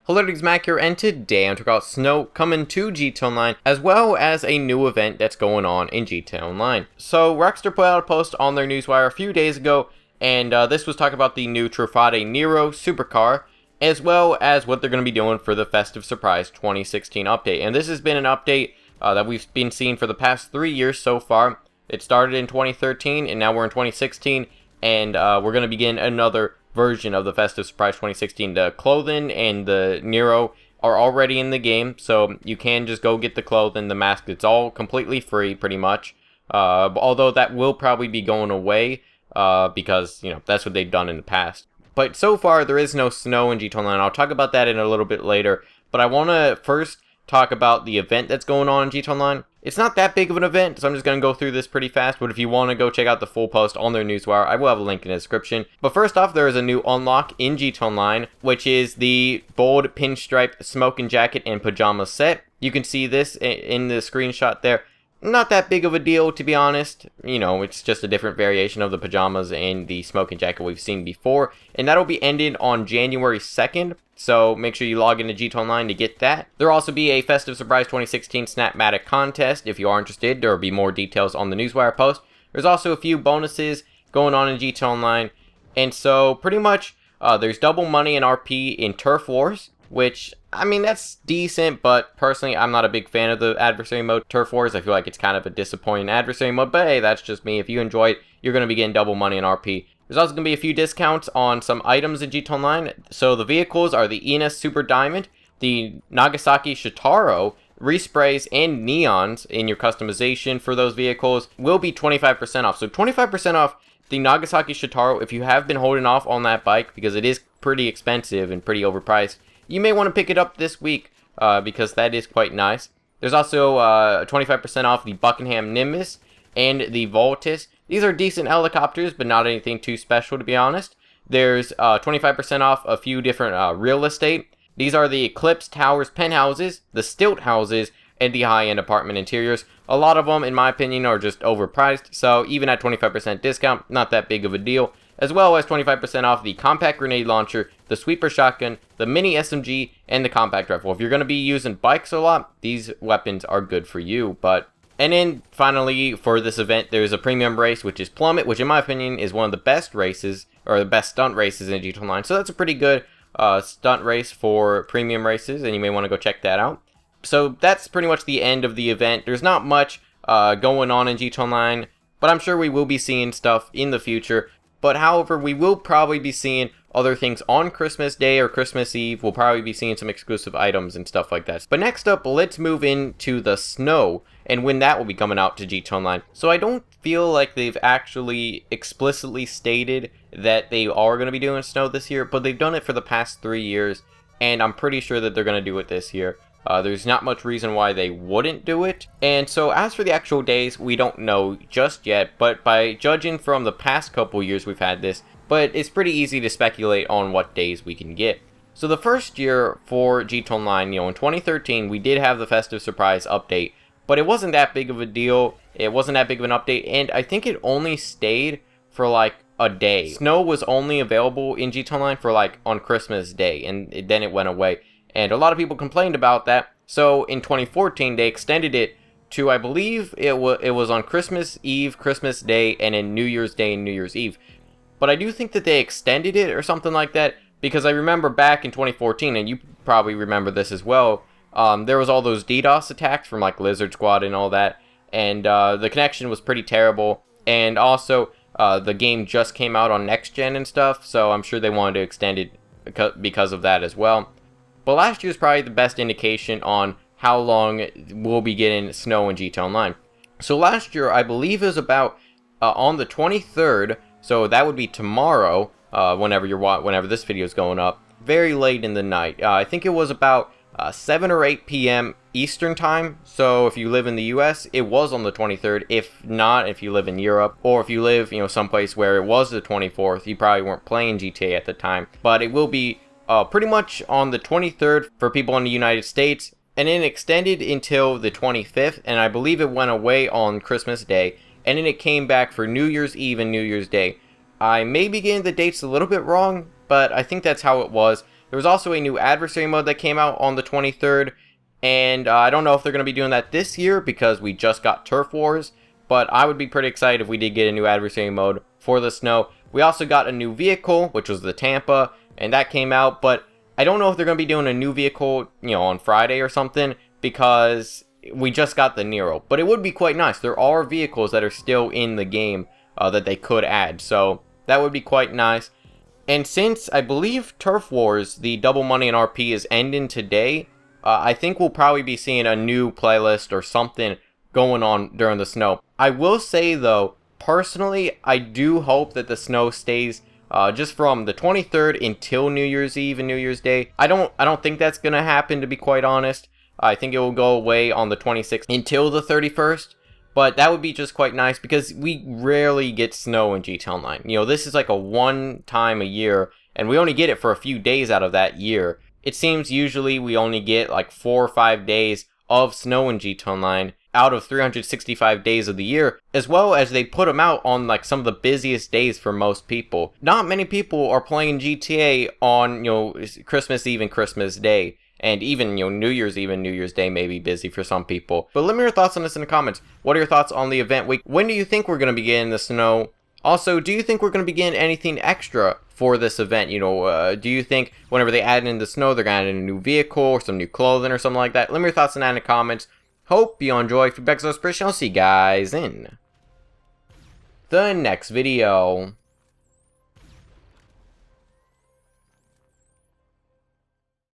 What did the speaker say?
Hello, it's Mac here, and today I'm talking about Snow coming to GT Online, as well as a new event that's going on in GT Online. So, Rockstar put out a post on their newswire a few days ago, and this was talking about the new Truffade Nero supercar, as well as what they're going to be doing for the Festive Surprise 2016 update. And this has been an update that we've been seeing for the past 3 years so far. It started in 2013, and now we're in 2016, and we're going to begin another version of the Festive Surprise 2016. The clothing and the Nero are already in the game, so you can just go get the clothing, the mask. It's all completely free, pretty much. Although that will probably be going away because, you know, that's what they've done in the past. But so far, there is no snow in GT Online. I'll talk about that in a little bit later. But I want to first talk about the event that's going on in GT Online. It's not that big of an event, so I'm just going to go through this pretty fast, but if you want to go check out the full post on their newswire, I will have a link in the description. But first off, there is a new unlock in GT Online, which is the bold pinstripe smoking jacket and pajama set. You can see this in the screenshot there. Not that big of a deal, to be honest. You know, it's just a different variation of the pajamas and the smoking jacket we've seen before. And that'll be ending on January 2nd. So make sure you log into GT Online to get that. There'll also be a Festive Surprise 2016 Snapmatic contest. If you are interested, there will be more details on the newswire post. There's also a few bonuses going on in GT Online. And so pretty much there's double money in RP in Turf Wars, which, I mean, that's decent, but personally, I'm not a big fan of the adversary mode Turf Wars. I feel like it's kind of a disappointing adversary mode, but hey, that's just me. If you enjoy it, you're going to be getting double money in RP. There's also going to be a few discounts on some items in GT Online. So the vehicles are the ENS Super Diamond, the Nagasaki Shitaro, resprays, and neons in your customization for those vehicles will be 25% off. So 25% off the Nagasaki Shitaro if you have been holding off on that bike because it is pretty expensive and pretty overpriced. You may want to pick it up this week because that is quite nice. There's also 25% off the Buckingham Nimbus and the Voltus. These are decent helicopters, but not anything too special, to be honest. There's 25% off a few different real estate. These are the Eclipse Towers penthouses, the Stilt houses, and the high-end apartment interiors. A lot of them, in my opinion, are just overpriced, so even at 25% discount, not that big of a deal. As well as 25% off the compact grenade launcher, the sweeper shotgun, the mini SMG, and the compact rifle. If you're going to be using bikes a lot, these weapons are good for you. And then finally, for this event, there's a premium race, which is Plummet, which in my opinion is one of the best races, or the best stunt races in GT Online. So that's a pretty good stunt race for premium races, and you may want to go check that out. So that's pretty much the end of the event. There's not much going on in GT Online, but I'm sure we will be seeing stuff in the future. But however, we will probably be seeing other things on Christmas Day or Christmas Eve. We'll probably be seeing some exclusive items and stuff like that. But next up, let's move into the snow and when that will be coming out to GT Online. So I don't feel like they've actually explicitly stated that they are going to be doing snow this year, but they've done it for the past 3 years, and I'm pretty sure that they're going to do it this year. There's not much reason why they wouldn't do it. And so as for the actual days, we don't know just yet, but by judging from the past couple years we've had this, but it's pretty easy to speculate on what days we can get. So the first year for GT Online, you know, in 2013, we did have the Festive Surprise update, but it wasn't that big of a deal. It wasn't that big of an update, and I think it only stayed for like a day. Snow was only available in GT Online for like on Christmas Day, and then it went away. And a lot of people complained about that. So in 2014, they extended it to, I believe, it was on Christmas Eve, Christmas Day, and then New Year's Day and New Year's Eve. But I do think that they extended it or something like that, because I remember back in 2014, and you probably remember this as well, there was all those DDoS attacks from like Lizard Squad and all that, and the connection was pretty terrible. And also, the game just came out on next gen and stuff, so I'm sure they wanted to extend it because of that as well. But last year is probably the best indication on how long we'll be getting snow in GT Online. So last year, I believe, is about on the 23rd, so that would be tomorrow, whenever this video is going up, very late in the night. I think it was about 7 or 8 p.m. Eastern time. So if you live in the US, it was on the 23rd. If not, if you live in Europe, or if you live, you know, someplace where it was the 24th, you probably weren't playing GTA at the time. But it will be pretty much on the 23rd for people in the United States, and then extended until the 25th, and I believe it went away on Christmas Day, and then it came back for New Year's Eve and New Year's Day. I may be getting the dates a little bit wrong, but I think that's how it was. There was also a new adversary mode that came out on the 23rd, and I don't know if they're going to be doing that this year because we just got Turf Wars, but I would be pretty excited if we did get a new adversary mode for the snow. We also got a new vehicle, which was the Tampa, and that came out, but I don't know if they're going to be doing a new vehicle, on Friday or something, because we just got the Nero. But it would be quite nice. There are vehicles that are still in the game that they could add, so that would be quite nice. And since I believe Turf Wars, the double money and RP is ending today, I think we'll probably be seeing a new playlist or something going on during the snow. I will say though, personally, I do hope that the snow stays just from the 23rd until New Year's Eve and New Year's Day. I don't think that's gonna happen, to be quite honest. I think it will go away on the 26th until the 31st. But that would be just quite nice because we rarely get snow in GTA Online. This is like a one time a year, and we only get it for a few days out of that year. It seems usually we only get like 4 or 5 days of snow in GTA Online out of 365 days of the year, as well as they put them out on like some of the busiest days for most people. Not many people are playing GTA on, Christmas Eve and Christmas Day. And even, New Year's Eve and New Year's Day may be busy for some people. But let me know your thoughts on this in the comments. What are your thoughts on the event week? When do you think we're going to be getting the snow? Also, do you think we're going to be getting anything extra for this event? Do you think whenever they add in the snow, they're going to add in a new vehicle or some new clothing or something like that? Let me know your thoughts on that in the comments. Hope you enjoy. Feedback is so appreciated. I'll see you guys in the next video.